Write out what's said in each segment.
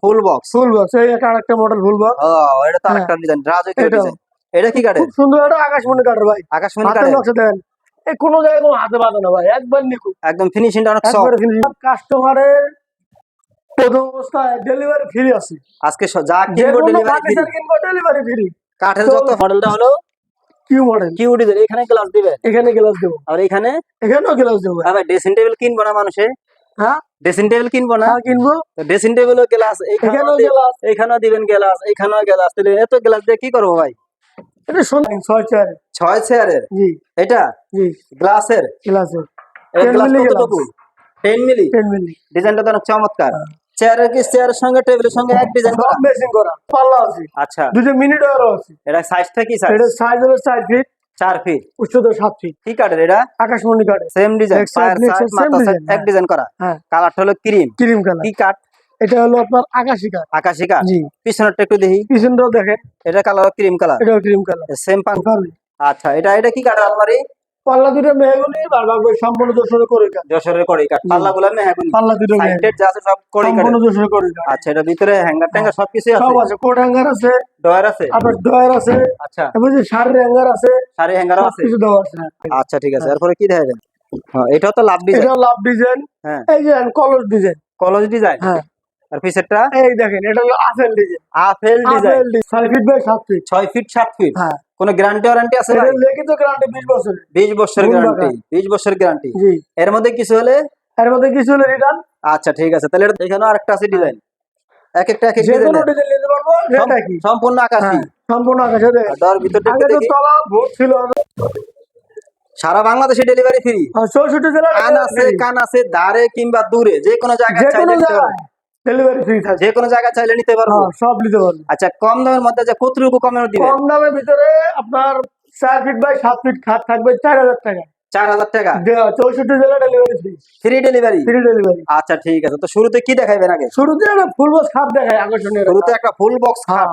ফুল box এই একটা আরেকটা মডেল ফুল বক্স। ও এটা তো আরেকটা ডিজাইন, রাজকীয় এটাও। ডিজাইন। এটা কি কাঠের? খুব সুন্দর একটা আকাশমণি কাঠের ভাই। আকাশমণি হাতের কাঠের। নকশা দেন, এই কোনো জায়গায় কোনো হাতে বাঁধে না ভাই, একবার নিখুঁত, একদম ফিনিশিংটা অনেক একবারে সফট। ফিনিশিং। কাস্টমারের প্রথম অবস্থায় ডেলিভারি ফ্রি আছে, আজকে যা যে কিনবো কোনো ডেলিভারি ফ্রি। ফার্নিচার কিনবো ডেলিভারি ফ্রি। কাঠের তো যত মডেলটা হলো কিউ মডেল, কিউ ডিজাইন। এখানে গ্লাস দিবেন, এখানে গ্লাস দেবো, আর এখানে এখানেও গ্লাস দেবো। ভাই ড্রেসিং টেবিল কিনবো না মানুষে? হ্যাঁ ড্রেসিং টেবিল কিনবো না? হ্যাঁ কিনবো, ড্রেসিং টেবিলও গ্লাস, এখানেও গ্লাস। এইখানেও দিবেন গ্লাস, এইখানেও গ্লাস। তাহলে এত গ্লাস দিয়ে কি করবো ভাই? এটা শোনেন 6 চেয়ারে। 6 চেয়ারের জি এটা জি গ্লাসের। গ্লাসে এর 10 গ্লাস মিলি গ্লাস, কতটুকু? 10 মিলি। 10 মিলি। ডিজাইনটা তো অনেক চমৎকার। চেয়ারের কি চেয়ারের সঙ্গে টেবিলের সঙ্গে এক ডিজাইন সব করা? মেশিং করা, পাল্লা আছে, আচ্ছা, দুটো মিনি ডয়ারও আছে। এটা সাইজটা কি সাইজ? এটা সাইজ হবে 4 ফিট, 4 ফিট। উচ্চতা 7 ফিট। কি কাঠের এটা? আকাশমণি কাঠের, সেম ডিজাইন, লেগ সাইড পায়ের লেগ সাইড সাইড সেম মাথা সাইড ডিজাইন। এক ডিজাইন করা। হ্যাঁ কালারটা হলো ক্রিম। Cream colour. কি কাঠ? এটা হলো আপনার আকাশী কাঠ। আকাশী কাঠ। জি, পিছনেরটা একটু দেখি। পিছনটাও দেখেন, এটা কালার ক্রিম কালার, এটাও ক্রিম কালার। সেম পান। আচ্ছা, এটা এটা কি কাঠ আলমারি? পাল্লা দুটো মেহগনি, বারবার করে সম্পূর্ণ দোষরে করে কাঠ। যশোরের কড়ই কাঠ। জি। পাল্লাগুলো মেহগনি, পাল্লা দুটো মেহগনি, সাইডের যা আছে সব কড়ই সম্পূর্ণ কাঠের। দোষরে করে কাঠ। আচ্ছা, এটা ভিতরে হ্যাঙ্গার ট্যাঙ্গার সবকিছু সব আছে? আছে, কোট হ্যাঙ্গার আছে, ডয়ার আছে? আপনার ডয়ার আছে, আচ্ছা, এবং যে শাড়ির হ্যাঙ্গার আছে, শাড়ি হ্যাঙ্গারও আছে? সবকিছু দেওয়া আছে। আচ্ছা, ঠিক আছে। হ্যাঁ। এরপরে কি দেখা যায়? হ্যাঁ, এটাও তো লাভ ডিজাইন। এটা লাভ ডিজাইন, হ্যাঁ, এই যে কলস ডিজাইন। কলস ডিজাইন। হ্যাঁ, আর পিছেরটা এই দেখেন, এটা হলো apple design. Apple design. 6 feet by 7 feet. 6 feet 7 feet. হ্যাঁ, কোনো গ্যারান্টি ওয়ারেন্টি আছে এটা ভাই? লিখিত গ্যারান্টি 20 বছরের। 20 বছরের গুণ গ্যারান্টি। বাঁকা। 20 বছরের গ্যারান্টি। জি, এর মধ্যে কিছু হলে? এর মধ্যে কিছু হলে রিটার্ন। আচ্ছা, ঠিক আছে। তাহলে এখানেও আরেকটা আছে ডিজাইন, এক একটা এক এক যে কোনো ডিজাইনের। ডিজাইন নিতে পারবো, রেট একই। সম্পূর্ণ আকাশী। হ্যাঁ, সম্পূর্ণ আকাশে আর দর ভিতরটা একটু আগে তো দেখি। তলা ভোট ছিল, সারা বাংলাদেশে ডেলিভারি ফ্রি। 64 জেলা কান আছে ধারে কিংবা দূরে, যে কোনো জায়গায় যে চাইলে কোনো নিতে জায়গায় পারবো। ডেলিভারি ফ্রি থাকে। যে কোনো জায়গায় চাইলে নিতে পারবো। হ্যাঁ, সব নিতে পারবো। আচ্ছা, কম দামের মধ্যে যে কতটুকু কমের দিবেন? কম দামের ভিতরে আপনার 4 ফিট বাই 7 ফিট খাট থাকবে 4000 টাকা। 4000 টাকা 64 জেলা delivery free. Free delivery. Free delivery. আচ্ছা, ঠিক আছে। তো শুরুতে কি দেখাইবেন আগে? শুরুতে একটা ফুল বক্স খাট দেখায় আকর্ষণীয়। শুরুতে একটা ফুল বক্স খাট।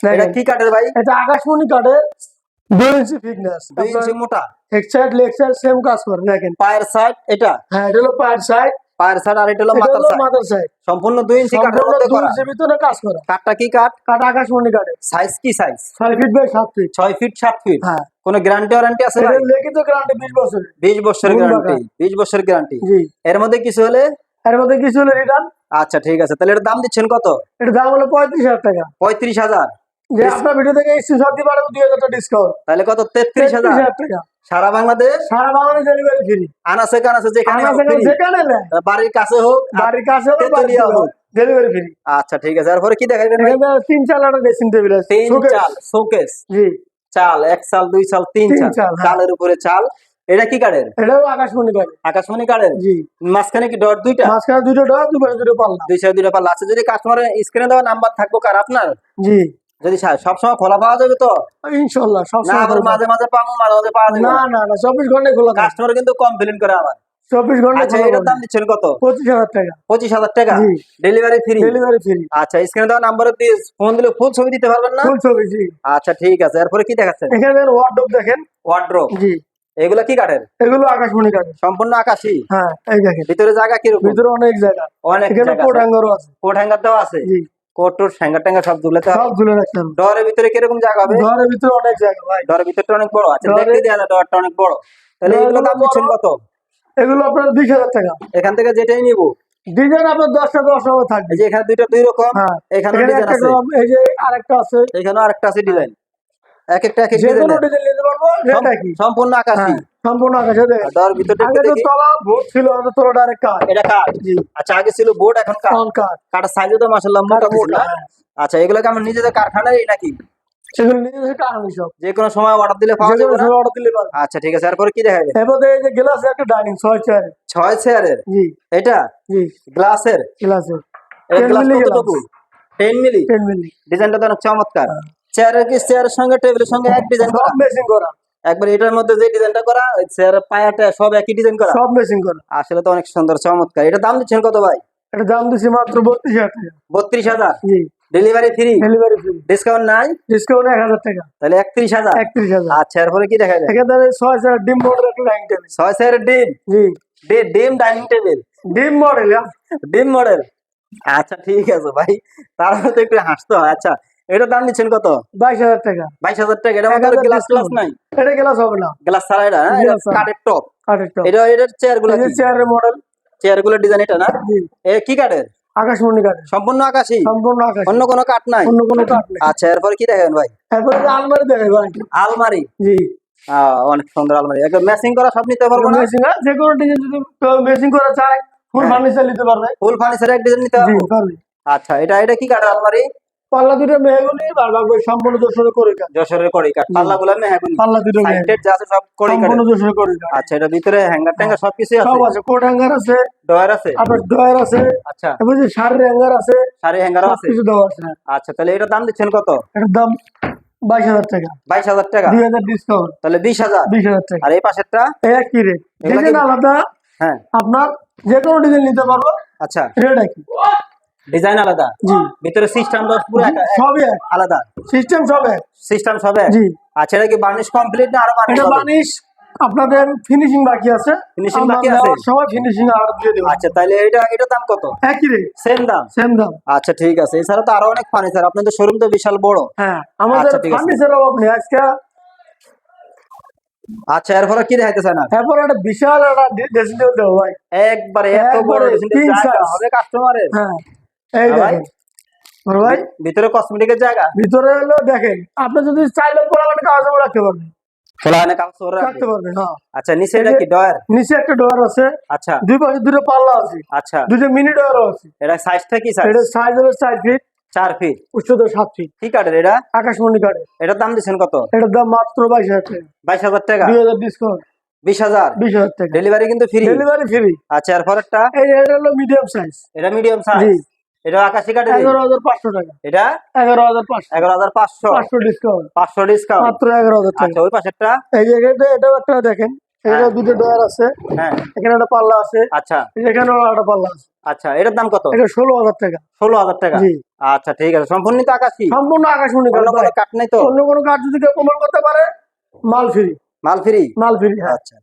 হ্যাঁ, এটা দেখেন, কি কাঠের ভাই? এটা আকাশমণি কাঠের, 2 ইঞ্চি থিকনেস। 2 ইঞ্চি মোটা। এক সাইড লেগ সাইড সেম কাজ করে দেখেন। পায়ের সাইড এটা? হ্যাঁ, এটা হলো পায়ের সাইড, পায়ের সাইড, আর এটা হলো এটা মাথার হলো সাইড। মাথার সাইড। সম্পূর্ণ 2 ইঞ্চি কাঠের সম্পূর্ণ মধ্যে 2 করা। ইঞ্চির ভিতরে কাজ করা। কাঠটা কি কাঠ? কাঠ আকাশমণি কাঠের, সাইজ কি size? 6 feet by 7 feet. 6 feet 7 feet. হ্যাঁ, কোনো গ্যারান্টি ওয়ারেন্টি আছে এটা ভাই? লিখিত গ্যারান্টি 20 বছরের। 20 বছরের গুণ গ্যারান্টি। বাঁকা। 20 বছরের গ্যারান্টি। জি, এর মধ্যে কিছু হলে? এর মধ্যে কিছু হলে রিটার্ন। আচ্ছা, ঠিক আছে। তাহলে এর দাম দিচ্ছেন কত? এটা দাম হলো 35,000 টাকা। 35,000। যে আপনার ভিডিও থেকে স্ক্রিনশট দিয়ে পাঠাবো 2000 টাকা ডিসকাউন্ট। তাহলে কত? 33,000। 33,000 টাকা। সারা বাংলাদেশ সারা বাংলাদেশ ডেলিভারি ফ্রি। আনাসে কানাসে যেখানে হোক আমাদের free। যেখানে নেয়, বাড়ির কাছে হোক আর বাড়ির কাছে হোক, তেতুলিয়া হোক। Delivery free. আচ্ছা, ঠিক আছে। এরপরে কি দেখাইবেন ভাই? এখানে 3 চাল একটা ড্রেসিং টেবিল আছে, 3 শোকেস। চাল শোকেস। জি, চাল 1 চাল 2 চাল 3 তিন চাল। চাল, হ্যাঁ। চালের উপরে চাল। এটা কি কাঠের? এটাও আকাশমণি কাঠের। আকাশমণি কাঠের। জি, মাঝখানে কি ডট দুইটা? মাঝখানে দুটো ডোর, দুপাশে দুটো পাল্লা। দুই সাইড দুইটা পাল্লা আছে। যদি কাস্টমারের স্ক্রিনে দেওয়া নাম্বার থাকবো কার? আপনার? জি, যদি সবসময় খোলা পাওয়া যাবে তো? ইনশাল্লাহ সব না, আবার সময়। মাঝে মাঝে পাবো, মাঝে মাঝে পাওয়া যাবে না না। না না, 24 ঘন্টায় খোলা থাকে। কাস্টমার কিন্তু কমপ্লেন করে আবার। 24 ঘন্টায় আচ্ছা, খোলা এটার থাকে। দাম দিচ্ছেন কত? 25,000 টাকা। 25,000 টাকা। জি। Delivery free. Delivery free. আচ্ছা, স্ক্রিনে দেওয়া নাম্বারে দিয়ে ফোন দিলে ফুল ছবি দিতে পারবেন না? ফুল ছবি। জি, আচ্ছা, ঠিক আছে। এরপরে কি দেখাচ্ছেন? এখানে ওয়ার্ডরোব দেখেন। ওয়ার্ড্রোব। জি, এগুলা কি কাঠের? এগুলো আকাশমণি কাঠের। সম্পূর্ণ আকাশী। হ্যাঁ, এই দেখেন, ভিতরে জায়গা কিরকম? ভিতরে অনেক জায়গা। অনেক এখানে জায়গা কোট আছে। হ্যাঙ্গারও আছে। কোট হ্যাঙ্গার দেওয়া আছে? জি, কোট টোট হ্যাঙ্গার ট্যাঙ্গার সব ঝুলাতে হবে। সব ঝুলে রাখতে হবে। ডরের ভিতরে কিরকম জায়গা হবে? ঘরের ভিতরে অনেক জায়গা ভাই। ডরের ভিতরটা অনেক বড়। আচ্ছা, ডরে- দেখতে দেয়া যায় ডরটা অনেক বড়। তাহলে ডরগুলো এগুলো দাম দিচ্ছেন বড়। কত? এগুলো আপনার 20,000 টাকা। এখান থেকে যেটাই নিব। ডিজাইন আপনার 10টা 10 রকম থাকবে। এই যে এখানে দুইটা দুই রকম, হ্যাঁ, এখানেও এখানে ডিজাইন একটা আছে, রকম, এই যে আরেকটা আছে। এখানেও আরেকটা আছে ডিজাইন। এক একটা এক এক যে কোনো ডিজাইনের। ডিজাইন নিতে পারবো, রেট একই। সম্পূর্ণ আকাশী। হ্যাঁ, সম্পূর্ণ আকাশে আর দেখেন। ডর ভিতরটা আগে একটু তো দেখি। তলা ভোট ছিল, এখন তো তলা ডাইরেক্ট কাঠ। এটা কাঠ। জি, আচ্ছা, আগে ছিল বোর্ড, এখন কাঠ। অন কাঠ। কাঠের সাইজও তো মাশাআল্লাহ মোটা কাঠটা ছিল মোটা, না? হ্যাঁ। আচ্ছা, এগুলোকে আমার নিজেদের কারখানায় নাকি? সেগুলো নিয়ে যেতে টাকা সব। যে কোনো সময় অর্ডার দিলে পাওয়া যে কোনো যাবে না? সময় অর্ডার দিলে পারবে। আচ্ছা, ঠিক আছে। এরপরে কি দেখাবেন? এরপরে এই যে গ্লাস একটা ডাইনিং 6 চেয়ারে। 6 চেয়ারের। জি এটা জি, গ্লাসের। গ্লাসে এর 10 গ্লাস মিলি কতটুকু? 10 মিলি। 10 মিলি। ডিজাইনটা তো অনেক চমৎকার। হ্যাঁ। চেয়ারের কি চেয়ারের সঙ্গে টেবিলের সঙ্গে এক ডিজাইন করা? সব মেশিং করা, একবার এটার মধ্যে যে ডিজাইনটা করা, ওই চেয়ারের পায়াটা সব একই ডিজাইন করা। সব মেশিং করা। আসলে তো অনেক সুন্দর চমৎকার। এটা দাম দিচ্ছেন কত ভাই? এটা দাম দিছি মাত্র 32,000 টাকা। 32,000। জি, delivery free. Delivery free. Discount নাই? ডিসকাউন্ট 1,000 টাকা। তাহলে 31,000। 31,000। আচ্ছা, এরপরে কি দেখা যায়? এখানে 6 চেয়ার ডিম মডেল একটা ডাইনিং টেবিল। 6 চেয়ারের ডিম। জি, ডিম ডাইনিং টেবিল। ডিম মডেল। ডিম মডেল। আচ্ছা ঠিক আছে ভাই, তারপরে তো একটু হাসতে হয়। আচ্ছা, এটার দাম নিচ্ছেন কত? 22,000 টাকা। 22,000 টাকা। এটা মধ্যে 1,000 গ্লাস গ্লাস discount। নাই? এটা গ্লাস হবে না, গ্লাস ছাড়া এটা, হ্যাঁ? এটা গ্লাস ছাড়া। কাঠের টপ। কাঠের টপ। এটা এটার চেয়ার গুলো এই যে কি? চেয়ারের মডেল। চেয়ার গুলোর ডিজাইন এটা না? জি। এ কি কাঠের? আকাশমণি কাঠের। সম্পূর্ণ আকাশী? সম্পূর্ণ আকাশী। অন্য কোনো কাঠ নাই? অন্য কোনো কাঠ নেই। আচ্ছা, এরপরে কি দেখাবেন ভাই? তারপরে যে আলমারি দেখে ভাই। আলমারি? জি। অনেক সুন্দর আলমারি, একদম ম্যাচিং করা, সব নিতে পারবো না? মেশিং যে কোনো ডিজাইন যদি মেশিং করা চায় ফুল হ্যাঁ। ফার্নিচার নিতে পারবে। ফুল ফার্নিচার এক ডিজাইন নিতে জি পারবো? পারবে। আচ্ছা, এটা এটা কি কাঠের আলমারি? পাল্লা দুটো মেহগনি আর বাকি সম্পূর্ণ যশোরে করে কাঠ। যশোরের কড়ি কাঠ। জি। পাল্লা গুলো মেহগনি? পাল্লা দুটো সাইড মেহগনি। যা আছে সব কড়ি সম্পূর্ণ কাঠের? যশোরে করে কাঠ। আচ্ছা, এটা ভিতরে হ্যাঙ্গার ট্যাঙ্গার সবকিছু সব আছে? আছে, কোট হ্যাঙ্গার আছে, ডয়ার আছে? আপনার ড্রয়ার আছে, আচ্ছা, তারপর যে শাড়ির হ্যাঙ্গার আছে, শাড়ি হ্যাঙ্গারও আছে? সবকিছু দেওয়া আছে। আচ্ছা, তাহলে এটার দাম দিচ্ছেন কত? এটার দাম 22,000 টাকা। 22,000 টাকা? 2,000 ডিসকাউন্ট। তাহলে 20,000। 20,000 টাকা। আর এই পাশেরটা? এই একই রেট, এগুলা কি? ডিজাইন আলাদা। হ্যাঁ। আপনার যে কোনো ডিজাইন নিতে পারবো, আচ্ছা, রেট একই। ডিজাইন আলাদা? জি। ভিতরে সিস্টেম দশ পুরো সবই এক, আলাদা? সিস্টেম সব এক। সিস্টেম সব এক? জি। আচ্ছা, এটা কি বার্নিশ কমপ্লিট না আরো বার্নিশ এটা হবে? বানিশ আপনাদের ফিনিশিং বাকি আছে। Finishing আমরা বাকি আছে? দেওয়ার সময় ফিনিশিং আর দিয়ে দেবো। আচ্ছা, তাহলে এটার দাম কত? একই রেট, সেম দাম? সেম দাম। আচ্ছা ঠিক আছে। এছাড়া তো আরো অনেক ফার্নিচার, আপনাদের শোরুম তো বিশাল বড়। হ্যাঁ, আমাদের আচ্ছা, ঠিক আছে। ফার্নিচার অভাব নেই আজকে। আচ্ছা, এরপরে কি দেখাইতেছে না? এরপর একটা বিশাল একটা ড্রেসিং টেবিল দেবো ভাই। একবারে এত বড় একবারে ড্রেসিং তিন জায়গা size। হবে কাস্টমারের? হ্যাঁ, এই হ্যাঁ ভাই? দেখেন বড় ভাই। ভিতরে কসমেটিকের জায়গা? ভিতরে হলো দেখেন, আপনি যদি চাইলে পোলাপান কাগজ রাখতে পারবেন। খোলা হয় না, কাগজ করে রাখবে? রাখতে পারবেন, হ্যাঁ। আচ্ছা, নিচে এটা কি ডয়ার? নিচে একটা ডোর আছে, আচ্ছা। দুই পাশে দুটো পাল্লা আছে, আচ্ছা, দুটো মিনি ডোর আছে। এটা সাইজটা কি সাইজ? এটা সাইজ হলো 4 ফিট, 4 ফিট? উচ্চতা 7 ফিট। কি কাঠের এটা? আকাশমণি কাঠে। এটার দাম দিচ্ছেন কত? এটার দাম মাত্র 22,000 টাকা। 22,000 টাকা? 2,000 ডিসকাউন্ট। 20,000? 20,000 টাকা। ডেলিভারি কিন্তু ফ্রি? Delivery free. আচ্ছা, এরপরেরটা? এটা হলো মিডিয়াম সাইজ। এটা মিডিয়াম সাইজ? জি। এটা আকাশি কাঠের? 11,500 টাকা। এটা 11,500। 11,500? 500 ডিসকাউন্ট। 500 ডিসকাউন্ট? মাত্র 11,000 টাকা। আচ্ছা, ওই পাশেরটা? এই যে এটাও একটা দেখেন, এটা হ্যাঁ। দুটো ডোর আছে, হ্যাঁ। এখানে একটা পাল্লা আছে, আচ্ছা। এখানেও একটা পাল্লা আছে। আচ্ছা, এটার দাম কত? এটা 16,000 টাকা। 16,000 টাকা? জি। আচ্ছা ঠিক আছে। সম্পূর্ণ তো আকাশি? সম্পূর্ণ আকাশমণি কাঠ অন্য ভাই। কোনো কাঠ নাই তো? অন্য কোনো কাঠ যদি কেউ প্রমাণ করতে পারে, মাল ফ্রি। মাল ফ্রি? মাল ফ্রি, হ্যাঁ। আচ্ছা।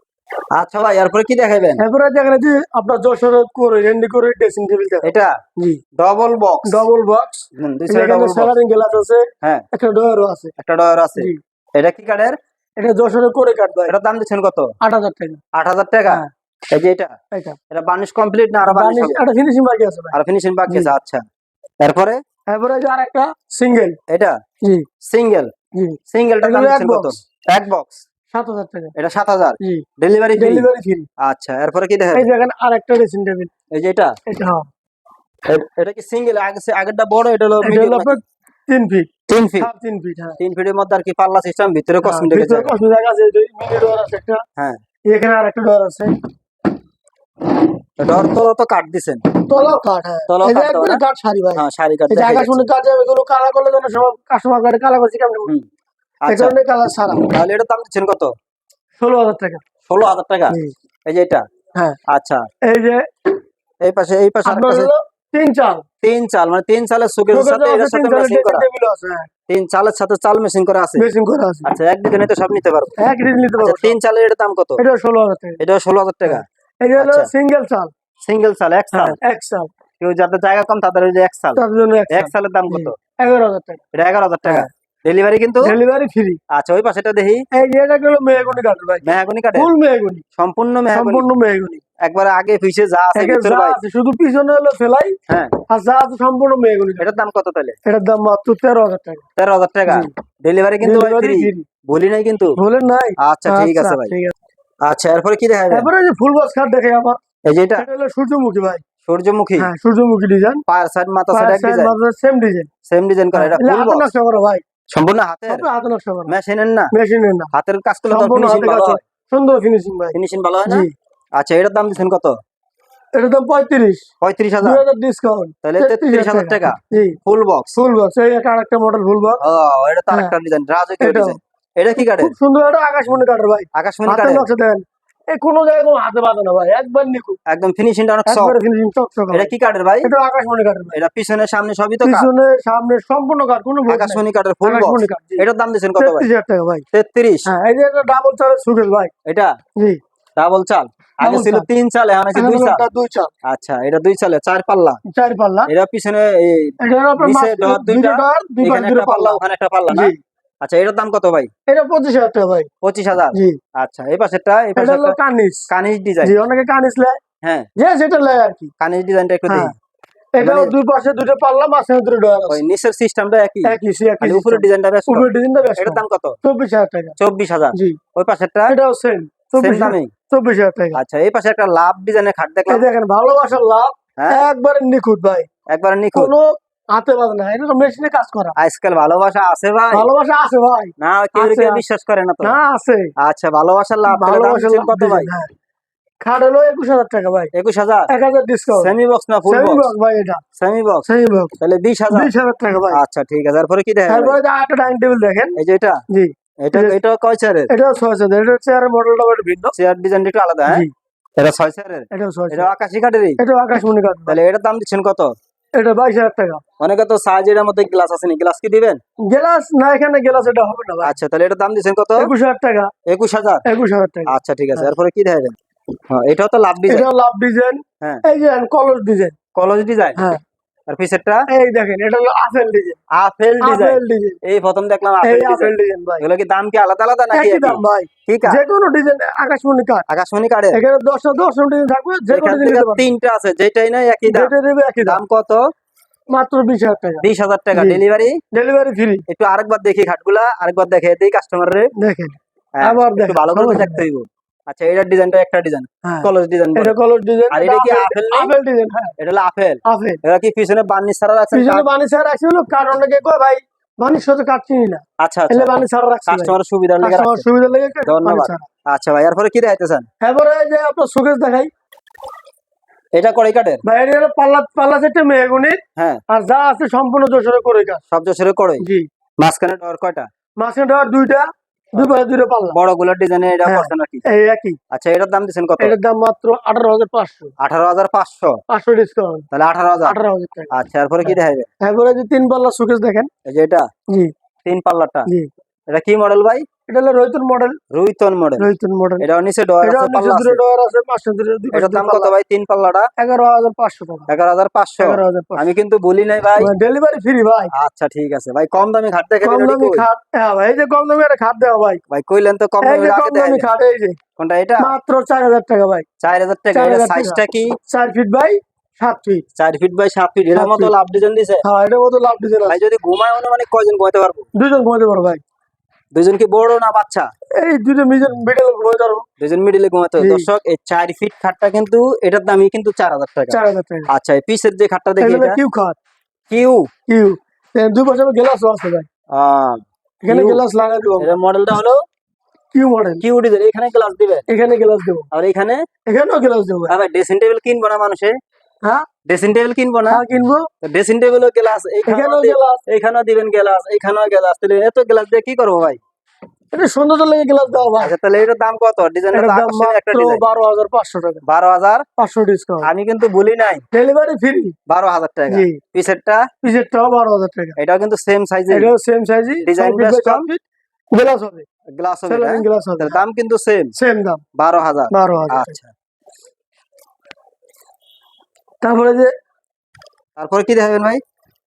আচ্ছা ভাই, এরপরে কি দেখাবেন? এরপরে দেখেন যে আপনার যশোর করে রেন্ডি করে ড্রেসিং টেবিল দেখেন। এটা জি। Double box? Double box. দুই সাইডে ডবল বক্স? স্যালারিং গ্লাস আছে, হ্যাঁ। একটা ডোরও আছে। একটা ডয়ার আছে? জি। এটা কি কাঠের? এটা যশোর করে কাঠ ভাই। এটার দাম দিচ্ছেন কত? 8,000 টাকা। 8,000 টাকা? হ্যাঁ। এই যে এটা? এটা এটা বার্নিশ কমপ্লিট না আরো বার্নিশ হবে? একটা ফিনিশিং বাকি আছে ভাই। আর ফিনিশিং বাকি জি। আছে? আচ্ছা, এরপরে? এরপরে যে আরেকটা সিঙ্গেল। এটা জি। সিঙ্গেল? জি। সিঙ্গেলটার দাম এগুলো এক দিচ্ছেন কত? box। এক বক্স? 7,000 টাকা। এটা 7,000? জি। Delivery free? Delivery free. আচ্ছা, এরপরে কি এই দেখাবেন? দেখেন আরেকটা ড্রেসিং টেবিল। এই যে এটা? এটা হ্যাঁ। এটা কি সিঙ্গেল? আগেরটা বড়, এটা হলো এটা হলো মিডিয়াম? আপনার 3 ফিট। 3 ফিট? 3 ফিট, হ্যাঁ। 3 ফিটের মধ্যে আর কি পাল্লা সিস্টেম, ভিতরে কসমেটিকের ভিতরে জায়গা? কসমেটিক আছে, এই যে মিনি ডোর আছে একটা, হ্যাঁ। এখানে আরেকটা ডোর আছে। ডর তো কাট দিছেন? তলাও কাঠ, হ্যাঁ। তলাও এই যে কাঠ দেওয়া একবারে না? কাঠ সারি ভাই। হ্যাঁ, শাড়ি কাট এই যে দেখা আকাশমণি যাচ্ছে। কাঠ যাবে, এগুলো কালার করলে যেন সব কাস্টমার কাটে কালার করছে কেমন। হুম। এই আচ্ছা, কারণে কালার সারা। তাহলে এটার দাম দিচ্ছেন কত? 16,000 টাকা। 16,000 টাকা? জি। এই যে এটা? হ্যাঁ। আচ্ছা, এই যে এই পাশে আর আপনার পাশে? হলো 3 চাল। 3 চাল মানে 3 চালের সুকের সাথে এর সাথে 3 চালের ম্যাচিং ড্রেসিং করা? টেবিল আছে, হ্যাঁ। 3 চালের সাথে চাল ম্যাচিং করা আছে? মেশিং করা আছে। আচ্ছা, এক ডিজাইনে তো সব নিতে পারবো? এক রিজ নিতে আচ্ছা, পারবো। 3 চালের এর দাম কত? এটা 16,000 টাকা। এটা 16,000 টাকা? এই যে হলো আচ্ছা। সিঙ্গেল চাল। সিঙ্গেল চাল? এক চাল? হ্যাঁ, এক চাল। কেউ যাদের জায়গা কম তাদের ওই যে এক চাল? তার জন্য এক চালের দাম কত? 11,000 টাকা। এটা 11,000 টাকা? হ্যাঁ। ডেলিভারি কিন্তু? Delivery free. আচ্ছা, ওই পাশেটা দেখি। এই যে এটা হলো মেহগনি কাঠ ভাই। মেহগনি কাঠের? ফুল মেহগনি। সম্পূর্ণ মেহগনি? সম্পূর্ণ মেহগনি। একবারে আগে পিছে যা আছে এখানে ভিতরে যা ভাই? আছে শুধু পিছনে হলো সেলাই, হ্যাঁ। আর যা আছে সম্পূর্ণ মেহগনি কাঠ। এটার দাম কত তাহলে? এটার দাম মাত্র 13,000 টাকা। 13,000 টাকা? জি। ডেলিভারি কিন্তু ভাই ডেলিভারি ফ্রি? ফ্রি। বলি নাই কিন্তু? বলেন নাই? আচ্ছা ঠিক আছে ভাই। ঠিক আছে। আচ্ছা, এরপরে কি দেখাবেন? এরপরে যে ফুল বক্স কাঠ দেখে আবার, এই যে এটা? এটা হলো সূর্যমুখী ভাই। সূর্যমুখী? হ্যাঁ, সূর্যমুখী ডিজাইন। পায়ের সাইড মাথা সাইড এক design? Same design. Same design করা? এটা ফুল হাতে বক্স? নকশা করা ভাই। সম্পূর্ণ হাতের? সব হাতে নকশা করা। মেশিনের না? মেশিনের না। হাতের কাজ করলে তো সম্পূর্ণ ফিনিশিং হাতে ভালো কাজ। হয়? সুন্দর ফিনিশিং ভাই। ফিনিশিং ভালো হয় না? জি। আচ্ছা, এটার দাম দিচ্ছেন কত? এটার দাম 35। 35,000? 2,000 ডিসকাউন্ট। তাহলে 33,000 টাকা? জি। Full box? Full box. এই একটা আরেকটা মডেল ফুল বক্স। ও, এটা তো আরেকটা ডিজাইন, রাজকীয় এটাও। ডিজাইন। এটা কি কাঠের? খুব সুন্দর একটা আকাশমণি কাঠের ভাই। আকাশমণি হাতে কাঠের? নকশা দেন। এই কোনো জায়গায় কোনো হাতে বাঁধে না ভাই, একবার নিখুঁত। একদম ফিনিশিংটা অনেক সফট। একবারে ফিনিশিং চকচকে। এটা কি কাঠের ভাই? এটা আকাশমণি কাঠের ভাই। এটা পিছনে সামনে সবই তো কাঠ? পিছনে সামনে সম্পূর্ণ কাঠ, কোনো ভোগ নাই। আকাশমণি কাঠের ফুল বক্স? আকাশমণি কাঠ, জি। এটার দাম দিচ্ছেন কত ভাই? 33,000 টাকা ভাই। 33? হ্যাঁ, এই যে একটা ডাবল চালের সুকেস ভাই। এটা? জি। ডাবল চাল, আগে Double ছিল চাল। 3 চাল, এখন আছে এখন 2 হলো চাল। এটা 2 চাল, আচ্ছা, এটা 2 চালে 4 পাল্লা। 4 পাল্লা। এটা পিছনে এই এটা হলো আপনার নিচে ডর দুইটা দুইটা, ডর, দুই পাশ এখানে দুটো একটা পাল্লা, পাল্লা। ওখানে একটা পাল্লা না? জি, আচ্ছা, এটার দাম কত ভাই? এটা 25,000 টাকা ভাই। 25,000। জি, আচ্ছা, এই পাশেরটা, এই এটা হলো পাশেরটা কানিস। কানিজ ডিজাইন। জি, অনেকে কানিস লেয়, হ্যাঁ, যে যেটা লেয় আর কি। কানিজ ডিজাইনটা একটু হ্যাঁ, দেখি। তার এটাও মানে দুই পাশে দুটো পাল্লা, মাঝখানে দুটো ডয়ার ওই আছে। নিচের সিস্টেমটা একই, একই খালি উপরের সিস্টেম। ডিজাইনটা বেশ কম। উপরের ডিজাইনটা বেশ এটার কম। দাম কত? 24,000 টাকা। 24,000। জি, ওই পাশেরটা এটাও সেম সেম 24,000, দামে। 24,000 টাকা। আচ্ছা, এই পাশে একটা লাভ ডিজাইনের খাট এই দেখলাম। দেখেন ভালোবাসার লাভ, হ্যাঁ, একবারে নিখুঁত ভাই, একবার নিখুঁত। কোনো হাতে বাজ না, এটা তো মেশিনে কাজ করা। আজকাল ভালোবাসা আছে ভাই, ভালোবাসা আছে ভাই, না কেউ আছে কেউ আছে। বিশ্বাস করে না তো। না আছে, আচ্ছা, ভালোবাসার লাভ, তাহলে দাম ভালোবাসার দিচ্ছেন লাভ কত ভাই? ডিজাইন। হ্যাঁ, খাট হলো 21,000 টাকা ভাই। 21,000। 1,000 ডিসকাউন্ট। সেমি বক্স না ফুল সেমি বক্স? বক্স ভাই, এটা সেমি বক্স, সেমি বক্স। তাহলে 20,000। 20,000 টাকা ভাই। আচ্ছা, ঠিক আছে। তারপরে কি দেখেন ভাই? তারপরে যে আরেকটা ডাইনিং টেবিল দেখেন। এই যে এটা, জি, এটা এটা কয় চেয়ারের? এটাও 6,000। এটা হচ্ছে আর মডেলটা একটু ভিন্ন। চেয়ার ডিজাইনটা একটু আলাদা, হ্যাঁ? জি, এটা 6 চেয়ারের, এটাও এটা 6,000। আকাশি কাঠেরই। এটাও আকাশমণি কাঠ ভাই। তাহলে এটার দাম দিচ্ছেন কত? এটা 22,000 টাকা। অনেকে তো সাইজ, এর মধ্যে গ্লাস আছে নি, গ্লাস কি দিবেন? গ্লাস না, এখানে গ্লাস এটা হবে না ভাই। আচ্ছা, তাহলে এটার দাম দিচ্ছেন কত? 21,000 টাকা। 21,000। 21,000 টাকা। আচ্ছা, ঠিক আছে। হ্যাঁ। তারপরে কি দেখেন? হ্যাঁ, এটাও তো লাভ ডিজাইন। এটাও লাভ ডিজাইন। হ্যাঁ, এই যে কলস ডিজাইন। কলস ডিজাইন। হ্যাঁ, আর পিছেরটা এই দেখেন এটা হলো apple design. Apple design. Apple design, এই প্রথম দেখলাম এই আপেল আপেল ডিজাইন। ডিজাইন ভাই। এগুলো কি দাম কি আলাদা আলাদা নাকি একই একই? দাম ভাই, কি কাঠ? যে কোনো ডিজাইন আকাশমণি কাঠ। আকাশমণি কাঠের। এখানে 10টা ডিজাইন থাকবে, যে কোনো এখান ডিজাইন থেকে নিতে পারবে। 3টা আছে, যেটাই নাই একই দাম। যেটা নেবে একই দাম। দাম কত? মাত্র 20,000 টাকা। 20,000 টাকা। জি। ডেলিভারি? Delivery free. একটু আরেকবার দেখি খাটগুলা, আরেকবার দেখে দিই কাস্টমারে। দেখেন, হ্যাঁ, আবার একটু দেখেন, ভালো করে তো সমস্যা দেখতে নেই। হইব। আচ্ছা, এটার ডিজাইনটা একটা ডিজাইন, হ্যাঁ, কলস ডিজাইন বলে। এটা কলস ডিজাইন। আর এটা এটা কি আপেল, আপেল নেই? Apple design. হ্যাঁ, এটা হলো আপেল। আপেল। এটা কি পিছনে বার্নিশ ছাড়া রাখছেন পিছনে কাঠ? বানি ছাড়া রাখছিল, কারণ অনেকে কয় ভাই বানির সাথে কাট চিনি না, আচ্ছা, আচ্ছা, এলে বানি ছাড়া রাখছি ভাই। কাস্টমারের সুবিধার লেগে কাস্টমার রাখছেন। সুবিধা লেগে বানি ধন্যবাদ। ছাড়া। আচ্ছা ভাই, এরপরে কি দেখাইতেছেন? এবারে যে আপনার শোকেস দেখাই এটা কড়াই কাঠের। ভাই, এটা হলো পাল্লা, পাল্লা সেটে মেহগুনি, হ্যাঁ, আর যা আছে সম্পূর্ণ যশোরে করে কাজ। সব যশোরে কড়াই। জি, মাঝখানে ডর কয়টা? মাঝখানে ডোর দুইটা, দুই পাশে দুইটা পাল্লা। বড় গুলোর ডিজাইনে এটা হ্যাঁ, করছেন নাকি? এই একই। আচ্ছা, এটার দাম দিচ্ছেন কত? এটার দাম মাত্র 18,500। 18,500। 500 ডিসকাউন্ট। তাহলে 18,000। 18,000 টাকা। আচ্ছা, এরপরে কি দেখাইবে? এবারে যে 3 পাল্লা শোকেস দেখেন। এই যে এটা জি, 3 পাল্লাটা, জি, এটা কি মডেল ভাই? এটা হলো রয়তুন মডেল। রুইতন মডেল। রয়তুন মডেল। এটা নিচে ডয়ার এটা আছে, নিচে পাল্লা দুটো আছে। ডোর আছে, পাশে দুটো, দুই পাশে এটার দাম দুটো কত পাল্লা। ভাই 3 পাল্লাটা? 11,500 টাকা। 11,500। 11,500। আমি কিন্তু বলি নাই ভাই। ডেলিভারি ফ্রি ভাই। আচ্ছা, ঠিক আছে ভাই, কম দামি খাট দেখে কম দিন। দামি খাট। হ্যাঁ ভাই, এই যে কম দামি একটা খাট দেওয়া ভাই। ভাই কইলেন তো কম এই দামি যে আগে কম দামি দেখাইলেন। খাট, এই যে কোনটা এটা? মাত্র 4,000 টাকা ভাই। 4,000 টাকা। এটা 4,000 টাকা। সাইজটা কি? 4 feet by 7 feet. 4 feet by 7 feet. এর 7 মতো ফিট। লাভ ডিজাইন দিছে। হ্যাঁ, এটার মতো লাভ ডিজাইন ভাই আছে। যদি ঘুমায় অনুমানিক কয়জন ঘুমাইতে পারবো? দুজন ঘুমাতে পারো ভাই। দুজন কি বড় না বাচ্চা? এই দুটো মিডল ঘুমাতে পারো। দুজন মিডিলে ঘুমাতে হবে। জি। দর্শক, এই 4 ফিট খাটটা কিন্তু এটার দামই কিন্তু 4,000 টাকা। 4,000 টাকা। আচ্ছা, এই পিসের যে খাটটা দেখি এগুলো এটা কিউ খাট। কিউ। কিউ। দুই পাশে গ্লাসও আছে ভাই। আহ, এখানে কিউ। গ্লাস লাগাই দেবো এর মডেলটা হলো কিউ মডেল। Q design. এখানে গ্লাস দিবেন, এখানে গ্লাস দেবো, আর এখানে এখানেও গ্লাস দেবো ভাই। ভাই ড্রেসিং টেবিল কিনবো না মানুষে? হ্যাঁ, ড্রেসিং টেবিল কিনবো না? হ্যাঁ কিনবো। ড্রেসিং টেবিলও গ্লাস, এখানেও গ্লাস। এইখানেও দিবেন গ্লাস, এইখানেও গ্লাস। তাহলে এত গ্লাস দিয়ে কি করবো ভাই? এটা সৌন্দর্য লেগে গ্লাস দেওয়া ভাই। আচ্ছা, তাহলে এটার দাম কত? ডিজাইনটা এটার তো দাম আকর্ষণীয় একটা মাত্র ডিজাইন। 12,500 টাকা। 12,000। 500 ডিসকাউন্ট। আমি কিন্তু বলি নাই। Delivery free. 12,000 টাকা। জি। পিছেরটা পিসেরটাও 12,000 টাকা। এটাও কিন্তু সেম সাইজে, এটাও সেম সাইজই, ডিজাইন 6 ফিট বেশ বাই 7 কম, ফিট। গ্লাস হবে, গ্লাস হবে। সেলারিং গ্লাস হবে। তাহলে দাম কিন্তু সেম, সেম দাম 12,000। 12,000 টাকা। আচ্ছা, তারপরে যে তারপরে কি দেখাবেন ভাই?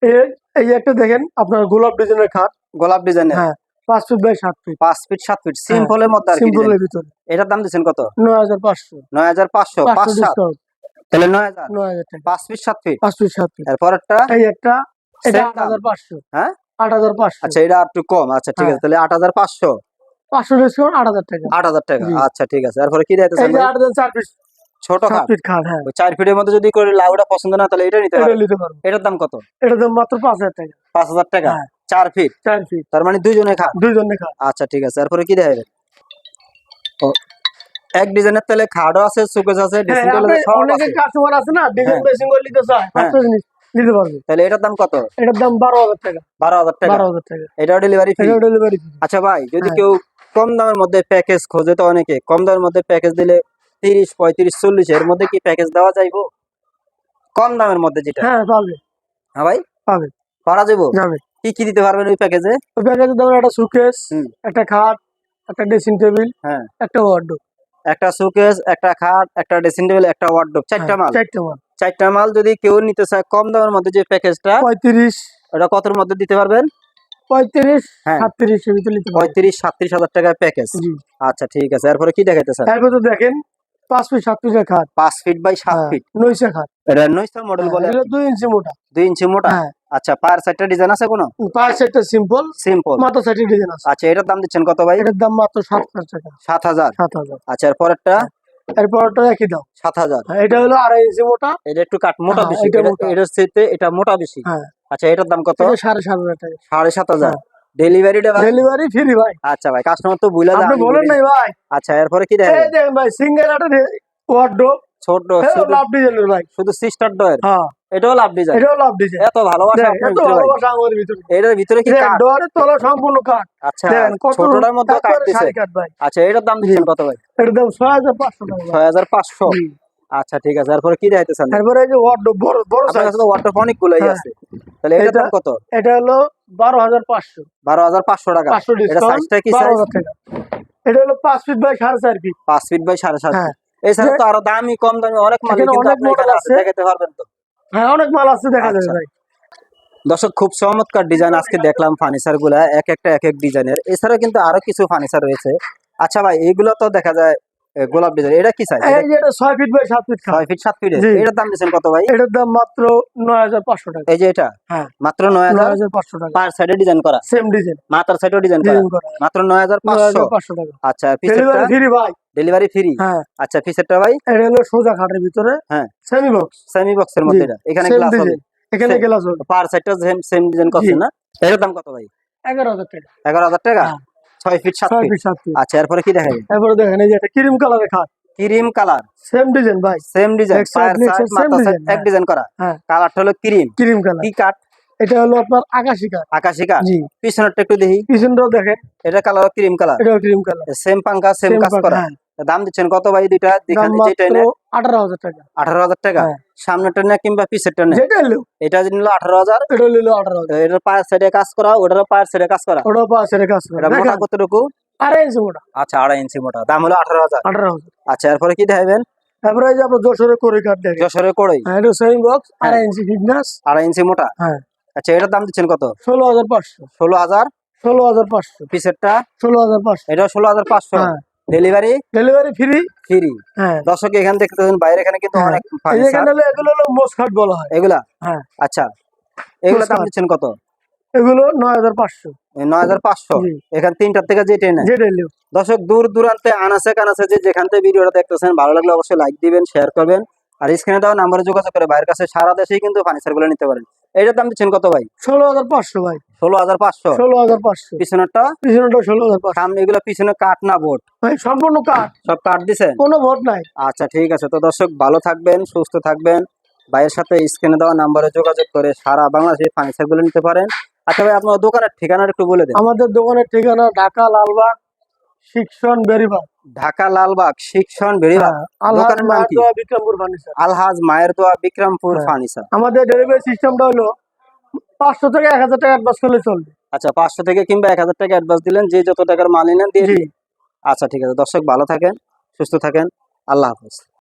এই এই যে একটা দেখেন আপনার গোলাপ ডিজাইনের খাট। গোলাপ ডিজাইনের। হ্যাঁ, 5 feet by 7 feet. 5 feet 7 feet সিম্পলের মধ্যে আর কি সিম্পলের ডিজাইন। ভিতরে। এটার দাম দিচ্ছেন কত? 9,500। 9,500। 500 5 7, ডিসকাউন্ট। তাহলে 9,000। 9,000 টাকা। 5 ফিট 7 ফিট। 5 feet 7 feet. এরপরেরটা এই একটা, এটা Same দাম? 8,500। হ্যাঁ, 8,500। আচ্ছা, এটা একটু কম। আচ্ছা, ঠিক আছে, হ্যাঁ। তাহলে 8,500। 500 ডিসকাউন্ট 8,000 টাকা। 8,000 টাকা। জি। আচ্ছা, ঠিক আছে। এরপরে কি দেখাইতেছেন এই যে ভাই? 8,000 4 ফিট ছোট 7 খাট। ফিট খাট। হ্যাঁ, ওই 4 ফিটের মধ্যে যদি করে লাউটা পছন্দ না, তাহলে এটা নিতে এটা পারেন। নিতে পারবো। এটার দাম কত? এটার দাম মাত্র 5,000 টাকা। 5,000 টাকা। হ্যাঁ। 4 ফিট, 4 ফিট। তার মানে দুইজনে খাট। দুইজনে খাট। আচ্ছা, ঠিক আছে। এরপরে কি দেখাবেন? ও, এক ডিজাইনের তাহলে খাটও আছে, সুকেস আছে, হ্যাঁ, ড্রেসিং টেবিল আপনি আছে, সব অনেকে আছে। কাস্টমার আছে না, ডিজাইন হ্যাঁ। মেশিং করে নিতে চায়, হ্যাঁ। 500 জিনিস নিতে পারবে। তাহলে এটার দাম কত? এটার দাম 12,000 টাকা। 12,000 টাকা। 12,000 টাকা। এটাও ডেলিভারি ফ্রি। এটাও ডেলিভারি ফ্রি। আচ্ছা ভাই, যদি হ্যাঁ। কেউ কম দামের মধ্যে প্যাকেজ খোঁজে, তো অনেকে কম দামের মধ্যে প্যাকেজ দিলে 30, 35, 40, এর মধ্যে কি প্যাকেজ দেওয়া যাইবো? কম দামের মধ্যে যেটা। হ্যাঁ, পাবে, হ্যাঁ ভাই, পাবে, করা যাবো। যাবে। কি কি দিতে পারবেন ওই প্যাকেজে? ওই প্যাকেজের দাম একটা সুকেস, হুম। একটা খাট, একটা ড্রেসিং টেবিল, হ্যাঁ, একটা ওয়ার্ডরোব। একটা শোকেস, একটা খাট, একটা ড্রেসিং টেবিল, একটা ওয়ার্ডরোব, চারটা মাল। চারটা মাল। চারটা মাল যদি কেউ নিতে চায় কম দামের মধ্যে যে প্যাকেজটা, 35 এটা কতর মধ্যে দিতে পারবেন? 35 হ্যাঁ। 37 এর ভিতরে নিতে পারবেন। 35-37 হাজার টাকার প্যাকেজ। জি। আচ্ছা ঠিক আছে, এরপরে কি দেখাইতেছেন? এরপর তো দেখেন 5 ফিট 7 ফিটের খাট। 5 ফিট বাই 7 হ্যাঁ, ফিট। নইসা খাট। এটা নইসা মডেল বলে, এটা 2 ইঞ্চি মোটা। 2 ইঞ্চি মোটা। হ্যাঁ। আচ্ছা, পার সাইডটা ডিজাইন আছে কোনো? পায়ের সাইডটা সিম্পল, সিম্পল। মাথা সাইডে ডিজাইন আছে। আচ্ছা, এটার দাম দিচ্ছেন কত ভাই? এটার দাম মাত্র 7,000 টাকা। 7,000। 7,000। আচ্ছা, এরপরেরটা? এরপরটা একই দাম 7,000। এটা হলো 2.5 ইঞ্চি মোটা। এটা একটু কাট মোটা হ্যাঁ, বেশি, এটা মোটা। এটার চাইতে এটা মোটা বেশি। হ্যাঁ। আচ্ছা, এটার দাম কত? এটা 7,500 টাকা। 7,500। হ্যাঁ। ডেলিভারিটা ভাই? ডেলিভারি ফ্রি ভাই। আচ্ছা ভাই, কাস্টমার তো বুঝলা আপনি বলেন নাই ভাই। আচ্ছা, এরপরে কি এই দেখেন? দেখেন ভাই, সিঙ্গেল একটা ওয়ার্ডরোব, ছোট হ্যাঁ, লাভ ডিজাইনের ভাই। শুধু সিস্টার ডয়ের, হ্যাঁ, এটাও লাভ ডিজাইন। এটাও লাভ ডিজাইন। এত ভালোবাসা দেখেন, আপনার এত ভিতরে ভাই। ভালোবাসা আমাদের ভিতরে। এটার ভিতরে কি কাট? ডোরের তলা সম্পূর্ণ কাঠ। আচ্ছা, দেখেন কত ছোটটার মধ্যে কাট একেবারে দিছে। সারি কাঠ ভাই। আচ্ছা, এটার দাম দিচ্ছেন কত ভাই? এটার দাম 6,500 টাকা ভাই। 6,500। জি। আচ্ছা ঠিক আছে, এরপরে কি দেখাইতেছেন? তারপরে এই যে ওয়ার্ডরোব বড় বড় আপনার সাইজ। কাছে তো ওয়াটার অনেকগুলোই হ্যাঁ। আছে, তাহলে এটার দাম কত? এটা হলো 12,500। 12,500 টাকা। 500 এটা ডিসকাউন্ট। সাইজটা কি সাইজ? 12,000 টাকা। এটা হলো 5 feet by 4.5 feet. 5 feet by 7.5 হ্যাঁ। ফিট। এছাড়া তো আরো দামি কম দামি অনেক মাল এখানে কিন্তু অনেক আপনি মডেল এখানে আছে। দেখাতে পারবেন তো? হ্যাঁ, অনেক মাল আছে, দেখা যাবে আচ্ছা। ভাই। দর্শক, খুব চমৎকার ডিজাইন আজকে দেখলাম ফার্নিচার গুলা, এক একটা এক এক ডিজাইনের। এছাড়া কিন্তু আরো কিছু ফার্নিচার রয়েছে। আচ্ছা ভাই, এইগুলো তো দেখা যায় গোলাপ ডিজাইন, এটা কি সাইজ? এই যে এটা 6 ফিট বাই 7 ফিট খাট। 6 ফিট 7 ফিটের। জি। এটার দাম দিচ্ছেন কত ভাই? এটার দাম মাত্র 9,500 টাকা। এই যে এটা হ্যাঁ, মাত্র 9,000। 9,500 টাকা। পার সাইডে ডিজাইন করা, সেম ডিজাইন। মাথার সাইডেও ডিজাইন করা, ডিজাইন করা। মাত্র 9,500। 9,500 টাকা। আচ্ছা, পিসেরটা? ডেলিভারি ফ্রি ভাই। Delivery free. হ্যাঁ। আচ্ছা, পিসেরটা ভাই? এটা হলো সোজা খাটের ভিতরে। হ্যাঁ। Semi box. সেমি বক্সের মধ্যে জি। এটা, এখানে সেম গ্লাস হবে। ডিজাইন। এখানে সে- গ্লাস হবে। পার সাইডটা সেম সেম ডিজাইন করছে জি। না? এটার দাম কত ভাই? 11,000 টাকা। 11,000 টাকা। হ্যাঁ। 6 ফিট 7 6 ফিট। Fit 7 fit. আচ্ছা, এরপরে কি দেখাবেন? তারপরে দেখেন এই যে এটা ক্রিম কালারের খাট। ক্রিম কালার, সেম ডিজাইন ভাই। সেম ডিজাইন, Back side, পায়ের neck সাইড side, same মাথা সাইড design, এক ডিজাইন করা। হ্যাঁ। কালারটা হলো ক্রিম। Cream colour. কি কাঠ? এটা হলো আপনার আকাশি কাঠ। আকাশি কাঠ। জি। পিছনেরটা একটু দেখি। পিছনটাও দেখেন, এটা কালার ক্রিম কালার, এটাও ক্রিম কালার। সেম পাঙ্কা সেম Same কাজ পাঙ্কা, করা। হ্যাঁ। দাম দিচ্ছেন কত ভাই দুইটা? দাম যেখানে যেটা মাত্র নেন 18,000 টাকা। 18,000 টাকা। হ্যাঁ। সামনেটা নেন কিংবা পিছেরটা নেন, যেটা হলো এটা নিল 18,000। এটা হলো 18,000। এটার পায়ের সাইডে কাজ করা, ওটারও পায়ের সাইডে কাজ করা। ওটাও পাশে কাজ করে। এটা মোটা দেখেন কতটুকু? 2.5 ইঞ্চি মোটা। আচ্ছা, 2.5 ইঞ্চি মোটা। দাম হলো 18,000। 18,000। আচ্ছা, এরপরে কি দেখাবেন? তারপরে এই যে আপনার যশোরের কড়ি কাঠ দেখেন। যশোরের কড়ই, হ্যাঁ, এটা সেমি বক্স, হ্যাঁ। 2.5 ইঞ্চি ফিটনেস। 2.5 ইঞ্চি মোটা। হ্যাঁ। আচ্ছা, এটার দাম দিচ্ছেন কত? 16,500। 16,000। 16,500। পিছেরটা? 16,500। এটা 16,500। হ্যাঁ। Delivery delivery free. ফ্রি। হ্যাঁ। দর্শক, এখানে দেখতেছেন বাইরে এখানে কিন্তু হ্যাঁ। অনেক এই যে ফার্নিচার এখানে হলো এগুলো হলো মোস কাঠ বলা হয়। এগুলা। হ্যাঁ। আচ্ছা, এগুলা দাম মোস কাঠ। দিচ্ছেন কত? এগুলো 9,500। 9,500। জি। এখানে তিনটার থেকে যেটাই নেন। যেটা হলো দর্শক, দূর দূরান্তে আনাচে কানাচে যে যেখান থেকে ভিডিওটা দেখতেছেন, ভালো লাগলে অবশ্যই লাইক দিবেন, শেয়ার করবেন। আর স্ক্রিনে দেওয়া নাম্বারে যোগাযোগ করে বাইরের কাছে সারা দেশেই কিন্তু ফার্নিচার গুলো নিতে পারেন। এটার দাম দিচ্ছেন কত ভাই? 16,500 ভাই। 16,500। 16,500। পিছনেরটা? পিছনটা 16,500। সামনে এগুলো পিছনে কাঠ না বোর্ড? ভাই সম্পূর্ণ কাঠ, সব কাঠ দিছেন? কোনো ভোট নাই। আচ্ছা ঠিক আছে, তো দর্শক ভালো থাকবেন, সুস্থ থাকবেন। ভাইয়ের সাথে স্ক্রিনে দেওয়া নাম্বারে যোগাযোগ করে সারা বাংলাদেশে ফার্নিচার গুলো নিতে পারেন। আচ্ছা ভাই, আপনার দোকানের ঠিকানাটা একটু বলে দেন। আমাদের দোকানের ঠিকানা ঢাকা লালবাগ, শিক্ষণ বেরিবাগ। ঢাকা লালবাগ, শিক্ষণ বেরিবাগ। আলহাজ দোকানের নাম কি? মাহাতোয়া বিক্রমপুর ফার্নিচার। আলহাজ মায়ের দোয়া বিক্রমপুর হ্যাঁ। ফার্নিচার। আমাদের ডেলিভারি সিস্টেমটা হলো 500 থেকে 1,000 টাকা অ্যাডভান্স করলে চলবে। আচ্ছা, 500 থেকে কিংবা 1,000 টাকা অ্যাডভান্স দিলেন, যে যত টাকার মাল নিলেন দিয়ে জি। দিলেন। আচ্ছা ঠিক আছে, দর্শক ভালো থাকেন, সুস্থ থাকেন, আল্লাহ হাফেজ।